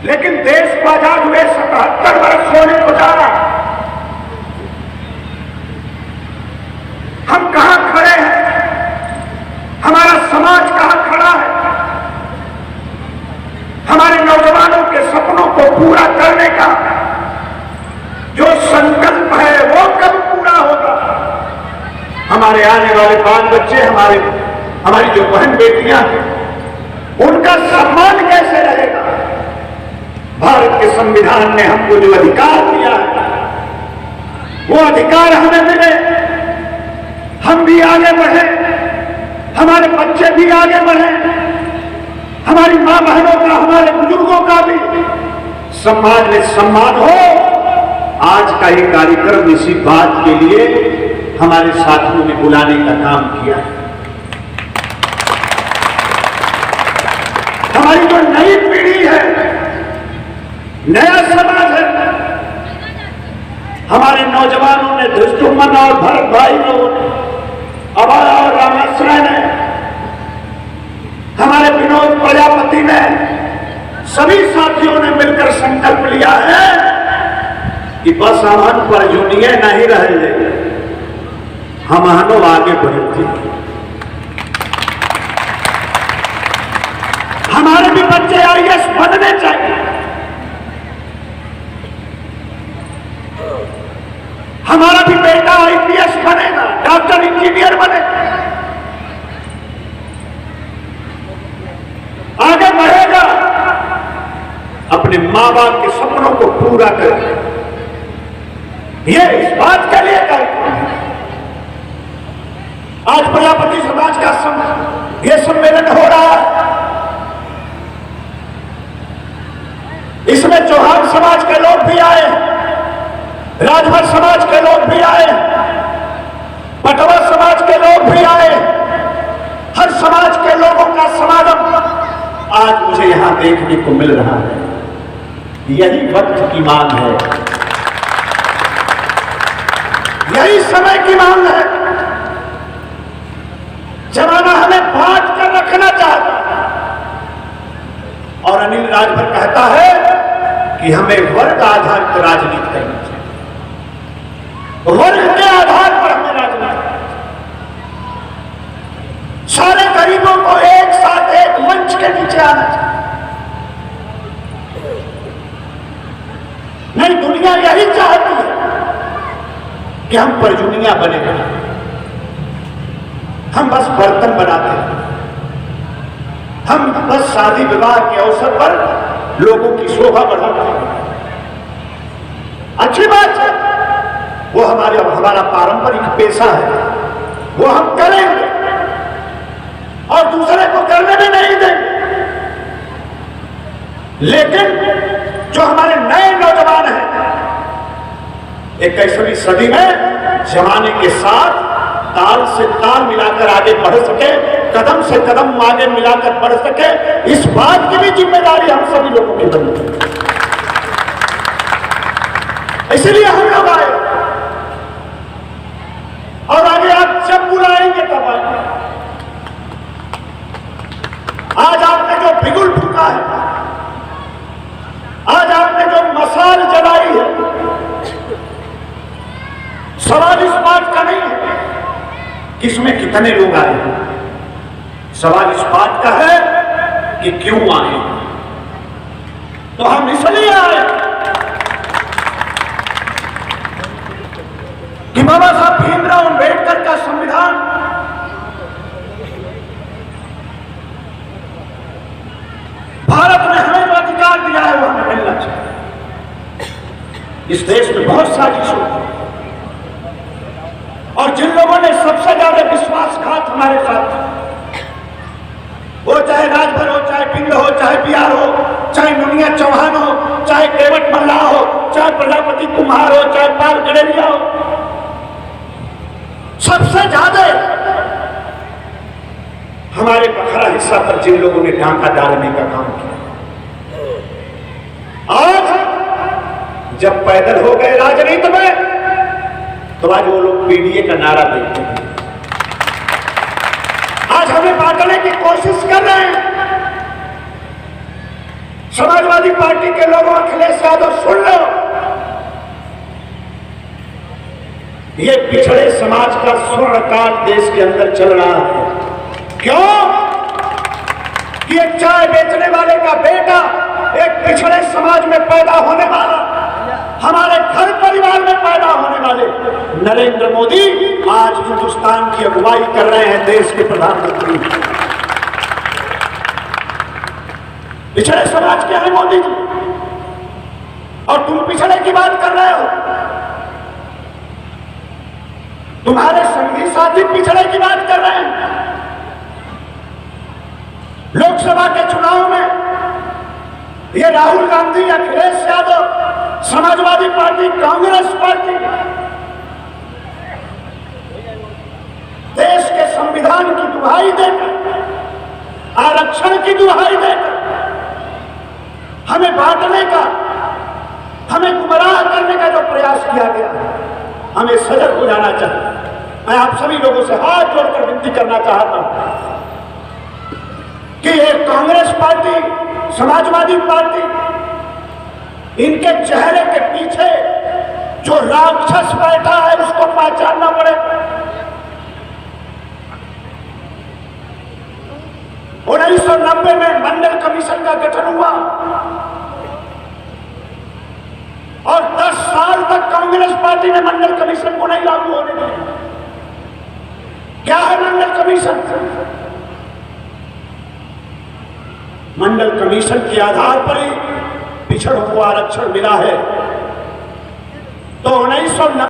लेकिन देश को आजाद हुए 77 वर्ष होने को जा रहा, हम कहां खड़े हैं, हमारा समाज कहां खड़ा है, हमारे नौजवानों के सपनों को पूरा करने का जो संकल्प है वो कब पूरा होगा। हमारे आने वाले बाल बच्चे, हमारी जो बहन बेटियां हैं, उनका सम्मान कैसे रहेगा। भारत के संविधान ने हमको जो अधिकार दिया है वो अधिकार हमें मिले, हम भी आगे बढ़े, हमारे बच्चे भी आगे बढ़े, हमारी मां बहनों का, हमारे बुजुर्गों का भी समाज में सम्मान हो। आज का ये कार्यक्रम इसी बात के लिए हमारे साथियों ने बुलाने का काम किया है। हमारी जो नई पीढ़ी है, नया समाज है, हमारे नौजवानों ने, धृष्टुमन और भरत भाई लोगों ने, अभय और रामाश्रय ने, हमारे विनोद प्रजापति ने, सभी साथियों ने मिलकर संकल्प लिया है कि बस हम पर जुनिए नहीं रहे, हम आगे बढ़े। हमारे भी बच्चे आईएएस बनने चाहिए, हमारा भी बेटा आईपीएस बनेगा, डॉक्टर इंजीनियर बनेगा, आगे बढ़ेगा, अपने मां बाप के सपनों को पूरा करेगा। ये इस बात के लिए कार्यक्रम है। आज प्रजापति समाज का ये सम्मेलन हो रहा है, इसमें चौहान समाज के लोग भी आए, राजभर समाज के लोग भी आए, पटवा समाज के लोग भी आए, हर समाज के लोगों का समागम आज मुझे यहां देखने को मिल रहा है। यही वक्त की मांग है, यही समय की मांग है। जमाना हमें बांट कर रखना चाहता है और अनिल राजभर कहता है कि हमें वर्ग आधारित राजनीति करनी चाहिए, वर्ग के आधार पर हमें राजनीति, सारे गरीबों को एक साथ एक मंच के नीचे आना चाहिए। नहीं, दुनिया यही चाहती है कि हम परजुनिया बने रहें, हम बस बर्तन बनाते हैं, हम बस शादी विवाह के अवसर पर लोगों की शोभा बढ़ाते हैं। अच्छी बात है, वो हमारा पारंपरिक पेशा है, वो हम करेंगे और दूसरे को करने भी नहीं देंगे। लेकिन जो हमारे नए नौजवान हैं, 21वीं सदी में जमाने के साथ ताल से ताल मिलाकर आगे बढ़ सके, कदम से कदम आगे मिलाकर बढ़ सके, इस बात की भी जिम्मेदारी हम सभी लोगों की बनती है। इसलिए हम लोग आए और आगे आप जब बुलाएंगे तब आएंगे। आज आपने जो बिगुल फूका है, आज आपने जो मसाल जलाई है, सवाल इस बात का नहीं है कि इसमें कितने लोग आए हैं, सवाल इस बात का है कि क्यों आए। तो हम इसलिए आए कि बाबा साहब भीमराव अंबेडकर का संविधान भारत ने हमें जो अधिकार दिया है वो हमें मिलना चाहिए। इस देश में बहुत साजिश होती है और जिन लोगों ने सबसे ज्यादा विश्वासघात हमारे साथ, वो चाहे राजभर हो, चाहे पिंड हो, चाहे बिहार हो, चाहे मुनिया चौहान हो, चाहे केवट मल्ला हो, चाहे प्रजापति कुम्हार हो, चाहे पाल गडेरिया हो, सबसे ज्यादा हमारे बखरा हिस्सा पर जिन लोगों ने टांका डालने का काम किया, आज जब पैदल हो गए राजनीति में तो आज वो लोग पीडीए का नारा देते हैं, आज हमें बांटने की कोशिश कर रहे हैं। समाजवादी पार्टी के लोगों, अखिलेश यादव सुन लो, ये पिछड़े समाज का स्वर्णकाल देश के अंदर चल रहा है। क्यों? कि एक चाय बेचने वाले का बेटा एक पिछड़े समाज में पैदा होने वाला, हमारे घर परिवार में पैदा होने वाले नरेंद्र मोदी आज हिंदुस्तान की अगुवाई कर रहे हैं, देश के प्रधानमंत्री। पिछड़े समाज के हैं मोदी जी, और तुम पिछड़े की बात कर रहे हो। तुम्हारे संगी साथी पिछड़े की बात कर रहे हैं। लोकसभा के चुनाव में ये राहुल गांधी, अखिलेश यादव, समाजवादी पार्टी, कांग्रेस पार्टी देश के संविधान की दुहाई देकर, आरक्षण की दुहाई देकर हमें बांटने का, हमें गुमराह करने का जो प्रयास किया गया है, हमें सजग हो जाना चाहिए। मैं आप सभी लोगों से हाथ जोड़कर विनती करना चाहता हूं कि ये कांग्रेस पार्टी, समाजवादी पार्टी, इनके चेहरे के पीछे जो राक्षस बैठा है उसको पहचानना पड़ेगा। 1990 में मंडल कमीशन का गठन हुआ और 10 साल तक कांग्रेस पार्टी ने मंडल कमीशन को नहीं लागू होने दिया। क्या है मंडल कमीशन? मंडल कमीशन के आधार पर ही पिछड़ों को आरक्षण मिला है। तो 1990